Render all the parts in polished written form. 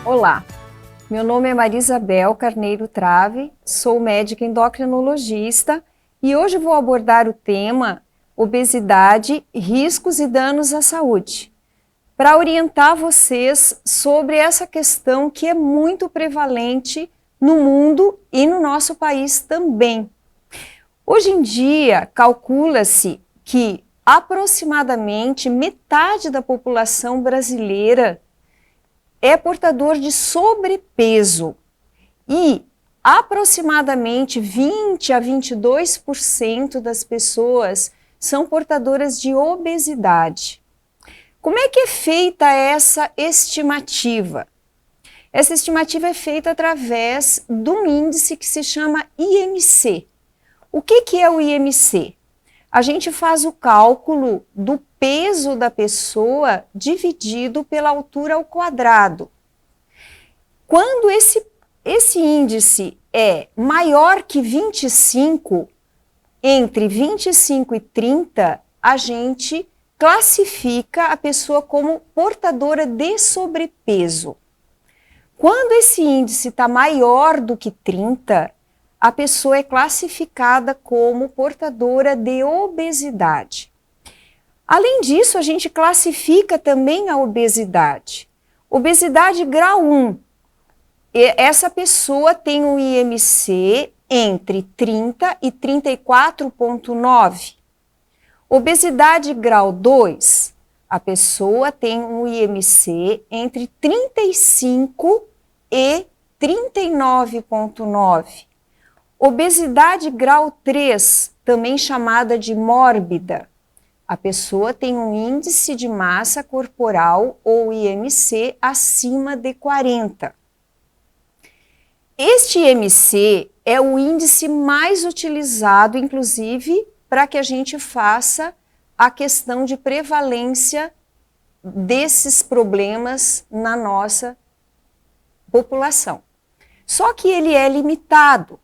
Olá, meu nome é Maria Isabel Carneiro Trave, sou médica endocrinologista e hoje vou abordar o tema obesidade, riscos e danos à saúde, para orientar vocês sobre essa questão que é muito prevalente no mundo e no nosso país também. Hoje em dia, calcula-se que aproximadamente metade da população brasileira é portador de sobrepeso e aproximadamente 20 a 22% das pessoas são portadoras de obesidade. Como é que é feita essa estimativa? Essa estimativa é feita através de um índice que se chama IMC. O que é o IMC? A gente faz o cálculo do peso da pessoa dividido pela altura ao quadrado. Quando esse índice é maior que 25, entre 25 e 30, a gente classifica a pessoa como portadora de sobrepeso. Quando esse índice está maior do que 30, a pessoa é classificada como portadora de obesidade. Além disso, a gente classifica também a obesidade. Obesidade grau 1. Essa pessoa tem um IMC entre 30 e 34,9. Obesidade grau 2. A pessoa tem um IMC entre 35 e 39,9. Obesidade grau 3, também chamada de mórbida. A pessoa tem um índice de massa corporal ou IMC acima de 40. Este IMC é o índice mais utilizado, inclusive, para que a gente faça a questão de prevalência desses problemas na nossa população. Só que ele é limitado.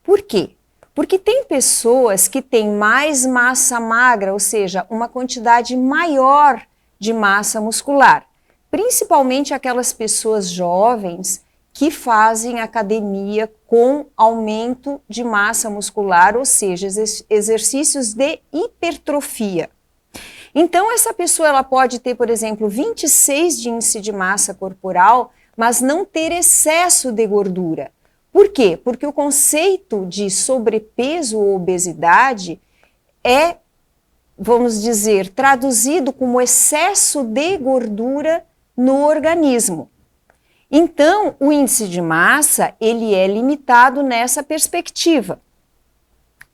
Por quê? Porque tem pessoas que têm mais massa magra, ou seja, uma quantidade maior de massa muscular, principalmente aquelas pessoas jovens que fazem academia com aumento de massa muscular, ou seja, exercícios de hipertrofia. Então, essa pessoa ela pode ter, por exemplo, 26 de índice de massa corporal, mas não ter excesso de gordura. Por quê? Porque o conceito de sobrepeso ou obesidade é, vamos dizer, traduzido como excesso de gordura no organismo. Então, o índice de massa, ele é limitado nessa perspectiva.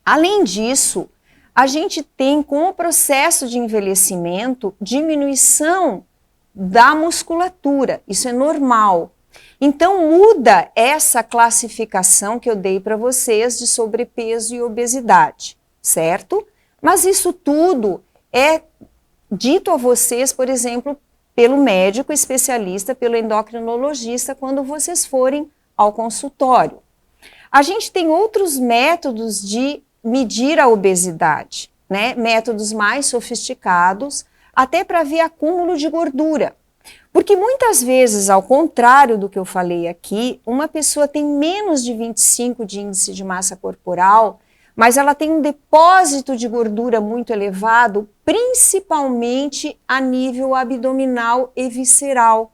Além disso, a gente tem, com o processo de envelhecimento, diminuição da musculatura. Isso é normal. Então, muda essa classificação que eu dei para vocês de sobrepeso e obesidade, certo? Mas isso tudo é dito a vocês, por exemplo, pelo médico especialista, pelo endocrinologista, quando vocês forem ao consultório. A gente tem outros métodos de medir a obesidade, né? Métodos mais sofisticados, até para ver acúmulo de gordura. Porque muitas vezes, ao contrário do que eu falei aqui, uma pessoa tem menos de 25 de índice de massa corporal, mas ela tem um depósito de gordura muito elevado, principalmente a nível abdominal e visceral.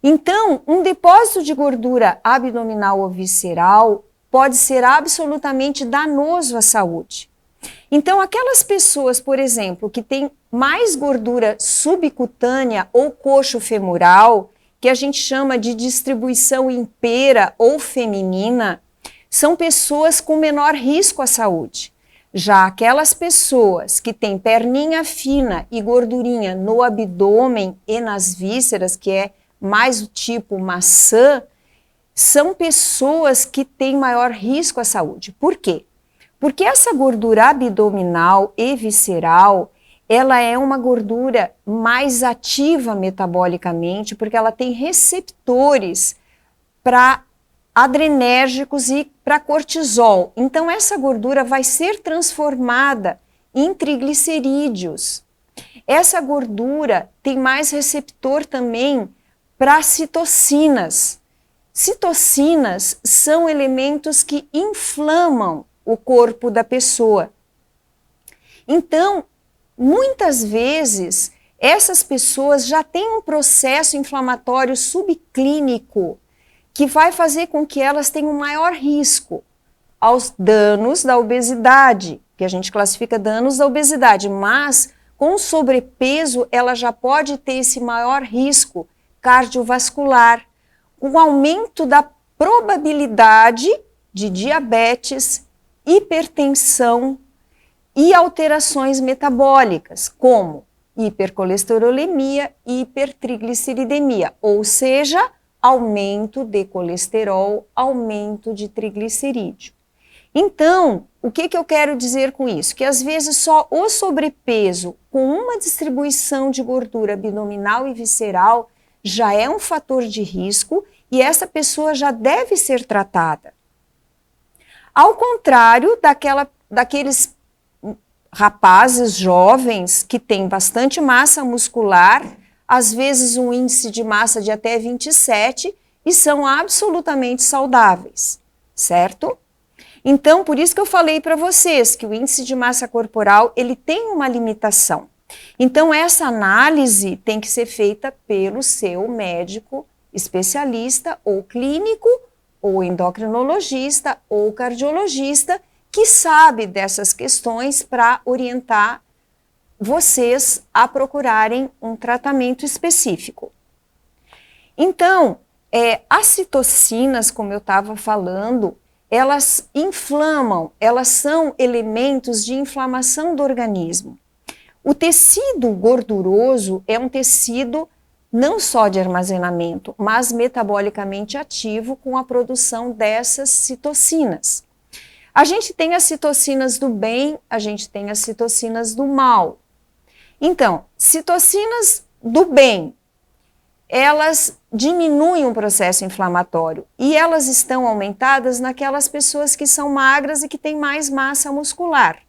Então, um depósito de gordura abdominal ou visceral pode ser absolutamente danoso à saúde. Então, aquelas pessoas, por exemplo, que têm mais gordura subcutânea ou coxo-femoral, que a gente chama de distribuição impera ou feminina, são pessoas com menor risco à saúde. Já aquelas pessoas que têm perninha fina e gordurinha no abdômen e nas vísceras, que é mais o tipo maçã, são pessoas que têm maior risco à saúde. Por quê? Porque essa gordura abdominal e visceral, ela é uma gordura mais ativa metabolicamente, porque ela tem receptores para adrenérgicos e para cortisol. Então, essa gordura vai ser transformada em triglicerídeos. Essa gordura tem mais receptor também para citocinas. Citocinas são elementos que inflamam o corpo da pessoa. Então, muitas vezes, essas pessoas já têm um processo inflamatório subclínico que vai fazer com que elas tenham maior risco aos danos da obesidade, que a gente classifica danos da obesidade, mas com sobrepeso ela já pode ter esse maior risco cardiovascular, um aumento da probabilidade de diabetes, hipertensão e alterações metabólicas, como hipercolesterolemia e hipertrigliceridemia, ou seja, aumento de colesterol, aumento de triglicerídeo. Então, o que eu quero dizer com isso? Que às vezes só o sobrepeso com uma distribuição de gordura abdominal e visceral já é um fator de risco e essa pessoa já deve ser tratada. Ao contrário daqueles rapazes jovens que têm bastante massa muscular, às vezes um índice de massa de até 27 e são absolutamente saudáveis, certo? Então, por isso que eu falei para vocês que o índice de massa corporal, ele tem uma limitação. Então, essa análise tem que ser feita pelo seu médico especialista ou clínico, ou endocrinologista, ou cardiologista, que sabe dessas questões para orientar vocês a procurarem um tratamento específico. Então, as citocinas, como eu estava falando, elas inflamam, elas são elementos de inflamação do organismo. O tecido gorduroso é um tecido não só de armazenamento, mas metabolicamente ativo com a produção dessas citocinas. A gente tem as citocinas do bem, a gente tem as citocinas do mal. Então, citocinas do bem, elas diminuem o processo inflamatório e elas estão aumentadas naquelas pessoas que são magras e que têm mais massa muscular.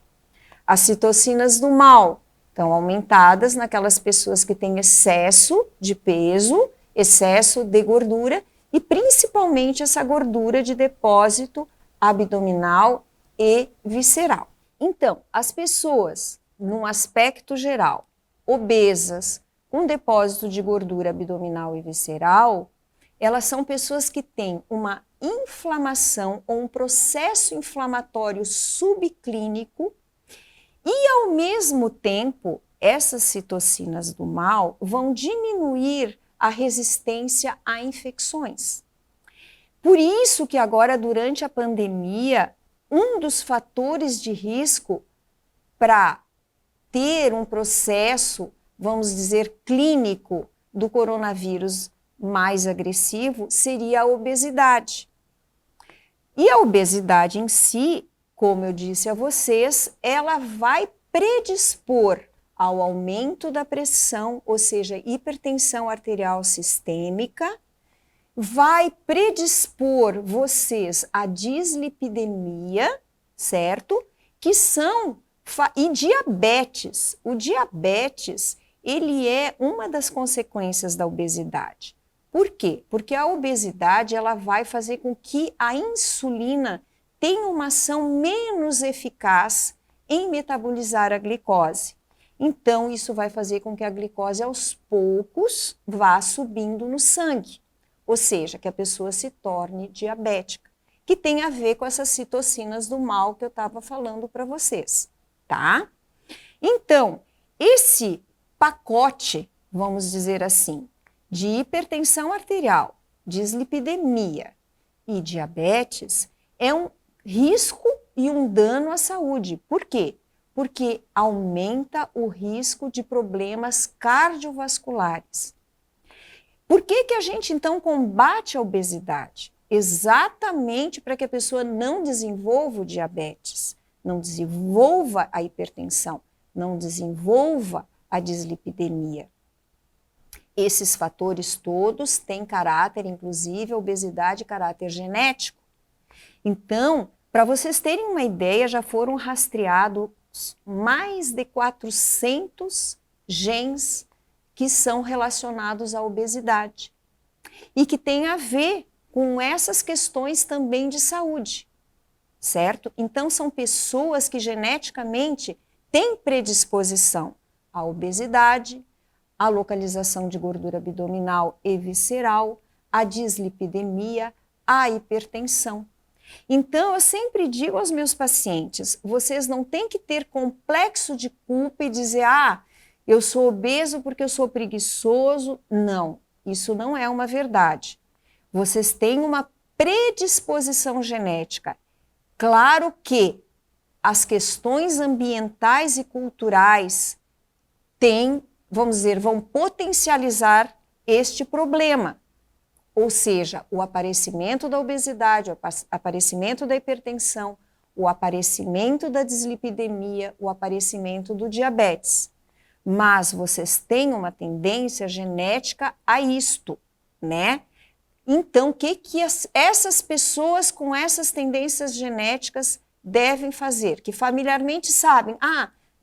As citocinas do mal estão aumentadas naquelas pessoas que têm excesso de peso, excesso de gordura e principalmente essa gordura de depósito abdominal e visceral. Então, as pessoas, num aspecto geral, obesas, com depósito de gordura abdominal e visceral, elas são pessoas que têm uma inflamação ou um processo inflamatório subclínico e, ao mesmo tempo, essas citocinas do mal vão diminuir a resistência a infecções. Por isso que agora, durante a pandemia, um dos fatores de risco para ter um processo, vamos dizer, clínico do coronavírus mais agressivo seria a obesidade. E a obesidade em si, como eu disse a vocês, ela vai predispor ao aumento da pressão, ou seja, hipertensão arterial sistêmica, vai predispor vocês à dislipidemia, certo? Que são e diabetes. O diabetes, ele é uma das consequências da obesidade. Por quê? Porque a obesidade, ela vai fazer com que a insulina tenha uma ação menos eficaz em metabolizar a glicose. Então, isso vai fazer com que a glicose, aos poucos, vá subindo no sangue. Ou seja, que a pessoa se torne diabética, que tem a ver com essas citocinas do mal que eu estava falando para vocês, tá? Então, esse pacote, vamos dizer assim, de hipertensão arterial, dislipidemia e diabetes é um risco e um dano à saúde. Por quê? Porque aumenta o risco de problemas cardiovasculares. Por que que a gente, então, combate a obesidade? Exatamente para que a pessoa não desenvolva o diabetes, não desenvolva a hipertensão, não desenvolva a dislipidemia. Esses fatores todos têm caráter, inclusive a obesidade, caráter genético. Então, para vocês terem uma ideia, já foram rastreados mais de 400 genes que são relacionados à obesidade. e que tem a ver com essas questões também de saúde, certo? Então, são pessoas que geneticamente têm predisposição à obesidade, à localização de gordura abdominal e visceral, à dislipidemia, à hipertensão. Então, eu sempre digo aos meus pacientes, vocês não têm que ter complexo de culpa e dizer, eu sou obeso porque eu sou preguiçoso. Não, isso não é uma verdade. Vocês têm uma predisposição genética. Claro que as questões ambientais e culturais vamos dizer, vão potencializar este problema. Ou seja, o aparecimento da obesidade, o aparecimento da hipertensão, o aparecimento da dislipidemia, o aparecimento do diabetes. Mas vocês têm uma tendência genética a isto, né? Então, o que essas pessoas com essas tendências genéticas devem fazer? Que familiarmente sabem,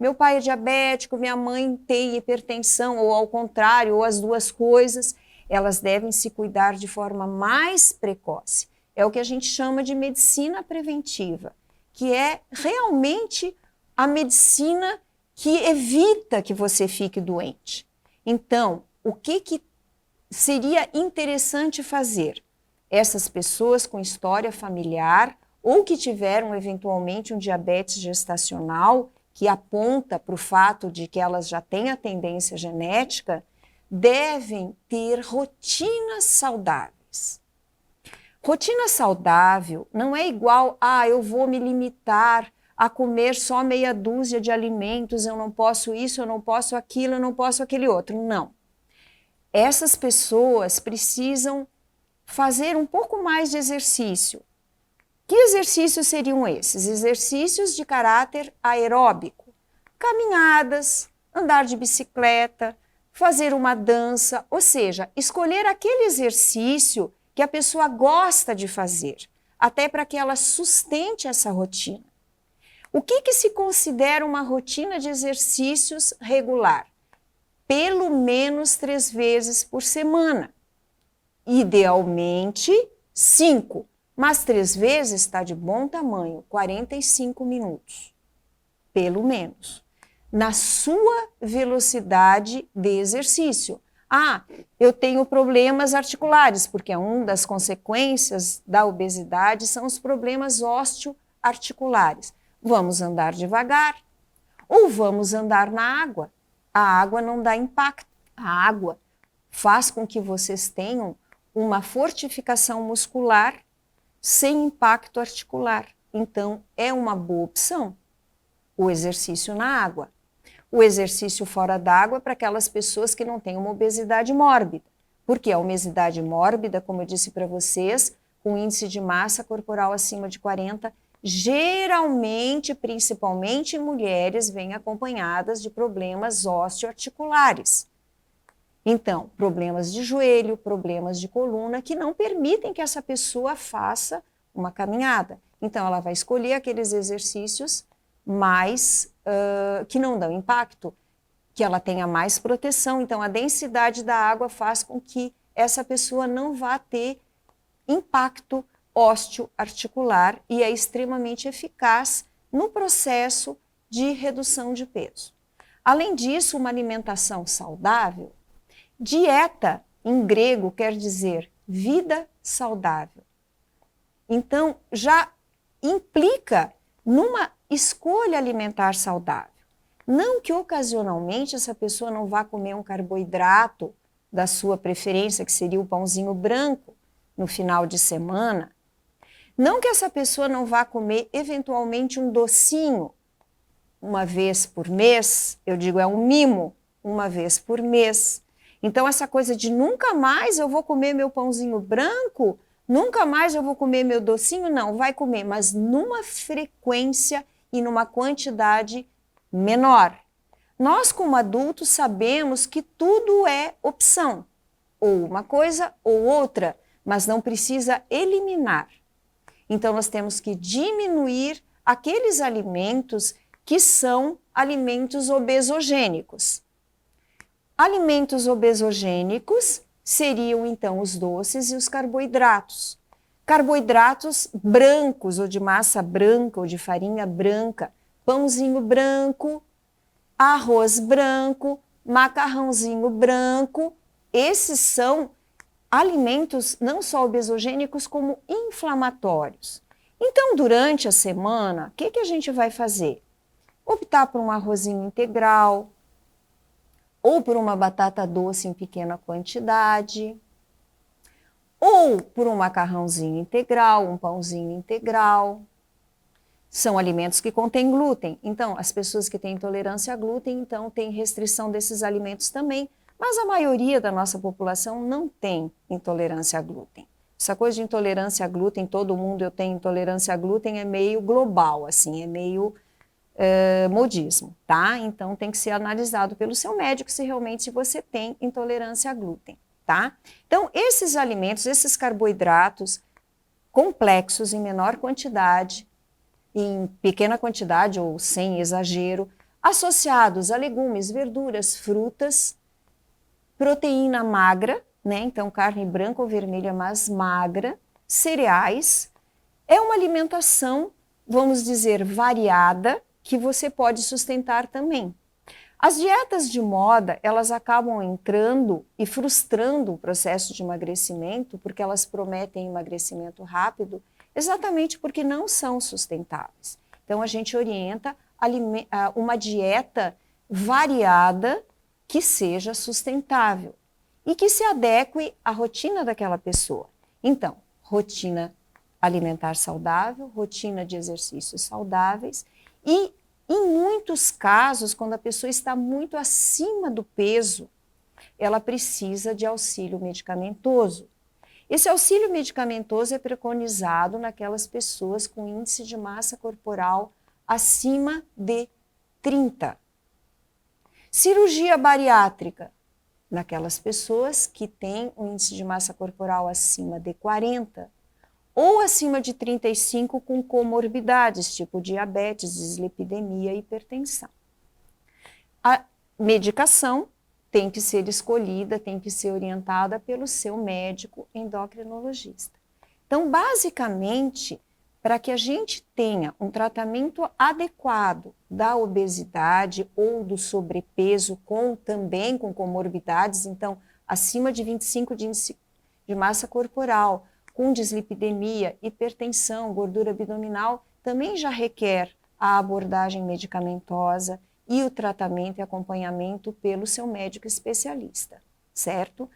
meu pai é diabético, minha mãe tem hipertensão, ou ao contrário, ou as duas coisas, elas devem se cuidar de forma mais precoce. É o que a gente chama de medicina preventiva, que é realmente a medicina que evita que você fique doente. Então, o que seria interessante fazer? Essas pessoas com história familiar ou que tiveram eventualmente um diabetes gestacional, que aponta para o fato de que elas já têm a tendência genética, devem ter rotinas saudáveis. Rotina saudável não é igual eu vou me limitar a comer só meia dúzia de alimentos, eu não posso isso, eu não posso aquilo, eu não posso aquele outro. Não. Essas pessoas precisam fazer um pouco mais de exercício. Que exercícios seriam esses? Exercícios de caráter aeróbico. Caminhadas, andar de bicicleta, fazer uma dança, ou seja, escolher aquele exercício que a pessoa gosta de fazer, até para que ela sustente essa rotina. O que se considera uma rotina de exercícios regular? Pelo menos 3 vezes por semana. Idealmente, 5, mas 3 vezes está de bom tamanho, 45 minutos, pelo menos. Na sua velocidade de exercício. Eu tenho problemas articulares, porque uma das consequências da obesidade são os problemas osteoarticulares. Vamos andar devagar ou vamos andar na água. A água não dá impacto. A água faz com que vocês tenham uma fortificação muscular sem impacto articular. Então, é uma boa opção o exercício na água. O exercício fora d'água para aquelas pessoas que não têm uma obesidade mórbida. Porque a obesidade mórbida, como eu disse para vocês, com índice de massa corporal acima de 40, geralmente, principalmente em mulheres, vêm acompanhadas de problemas osteoarticulares. Então, problemas de joelho, problemas de coluna, que não permitem que essa pessoa faça uma caminhada. Então, ela vai escolher aqueles exercícios mais que não dão impacto, que ela tenha mais proteção. Então, a densidade da água faz com que essa pessoa não vá ter impacto osteoarticular e é extremamente eficaz no processo de redução de peso. Além disso, uma alimentação saudável, dieta em grego quer dizer vida saudável. Então, já implica numa escolha alimentar saudável. Não que ocasionalmente essa pessoa não vá comer um carboidrato da sua preferência, que seria o pãozinho branco, no final de semana. Não que essa pessoa não vá comer eventualmente um docinho uma vez por mês, eu digo é um mimo, uma vez por mês. Então essa coisa de nunca mais eu vou comer meu pãozinho branco, nunca mais eu vou comer meu docinho, não, vai comer, mas numa frequência e numa quantidade menor. Nós, como adultos, sabemos que tudo é opção, ou uma coisa ou outra, mas não precisa eliminar. Então, nós temos que diminuir aqueles alimentos que são alimentos obesogênicos. Alimentos obesogênicos seriam então os doces e os carboidratos. Carboidratos brancos, ou de massa branca, ou de farinha branca, pãozinho branco, arroz branco, macarrãozinho branco. Esses são alimentos não só obesogênicos, como inflamatórios. Então, durante a semana, o que a gente vai fazer? Optar por um arrozinho integral, ou por uma batata doce em pequena quantidade, ou por um macarrãozinho integral, um pãozinho integral. São alimentos que contêm glúten. Então, as pessoas que têm intolerância a glúten, então, têm restrição desses alimentos também. Mas a maioria da nossa população não tem intolerância a glúten. Essa coisa de intolerância a glúten, todo mundo eu tenho intolerância a glúten, é meio global, assim, é meio modismo, tá? Então, tem que ser analisado pelo seu médico se realmente você tem intolerância a glúten, tá? Então, esses alimentos, esses carboidratos complexos em menor quantidade, em pequena quantidade ou sem exagero, associados a legumes, verduras, frutas, proteína magra, né? Então carne branca ou vermelha, mas magra, cereais, é uma alimentação, vamos dizer, variada, que você pode sustentar também. As dietas de moda, elas acabam entrando e frustrando o processo de emagrecimento, porque elas prometem emagrecimento rápido, exatamente porque não são sustentáveis. Então, a gente orienta uma dieta variada que seja sustentável e que se adeque à rotina daquela pessoa. Então, rotina alimentar saudável, rotina de exercícios saudáveis e, em muitos casos, quando a pessoa está muito acima do peso, ela precisa de auxílio medicamentoso. Esse auxílio medicamentoso é preconizado naquelas pessoas com índice de massa corporal acima de 30. Cirurgia bariátrica, naquelas pessoas que têm um índice de massa corporal acima de 40 ou acima de 35 com comorbidades, tipo diabetes, dislipidemia e hipertensão. A medicação tem que ser escolhida, tem que ser orientada pelo seu médico endocrinologista. Então, basicamente, para que a gente tenha um tratamento adequado da obesidade ou do sobrepeso, também com comorbidades, então, acima de 25 de índice de massa corporal, com dislipidemia, hipertensão, gordura abdominal, também já requer a abordagem medicamentosa e o tratamento e acompanhamento pelo seu médico especialista, certo?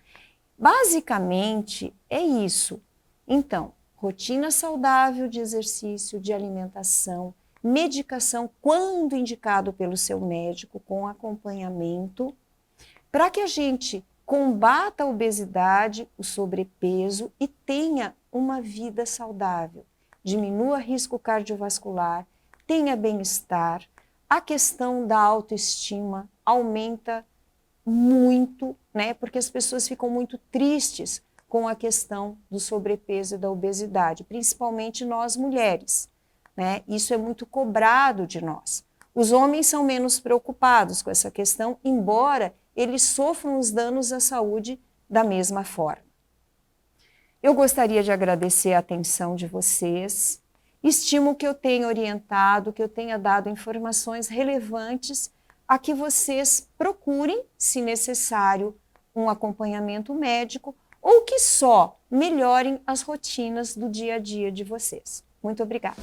Basicamente, é isso. Então, rotina saudável de exercício, de alimentação, medicação, quando indicado pelo seu médico, com acompanhamento, para que a gente combata a obesidade, o sobrepeso e tenha uma vida saudável, diminua risco cardiovascular, tenha bem-estar. A questão da autoestima aumenta muito, né? Porque as pessoas ficam muito tristes com a questão do sobrepeso e da obesidade, principalmente nós mulheres, né? Isso é muito cobrado de nós. Os homens são menos preocupados com essa questão, embora eles sofram os danos à saúde da mesma forma. Eu gostaria de agradecer a atenção de vocês. Estimo que eu tenha orientado, que eu tenha dado informações relevantes a que vocês procurem, se necessário, um acompanhamento médico ou que só melhorem as rotinas do dia a dia de vocês. Muito obrigada.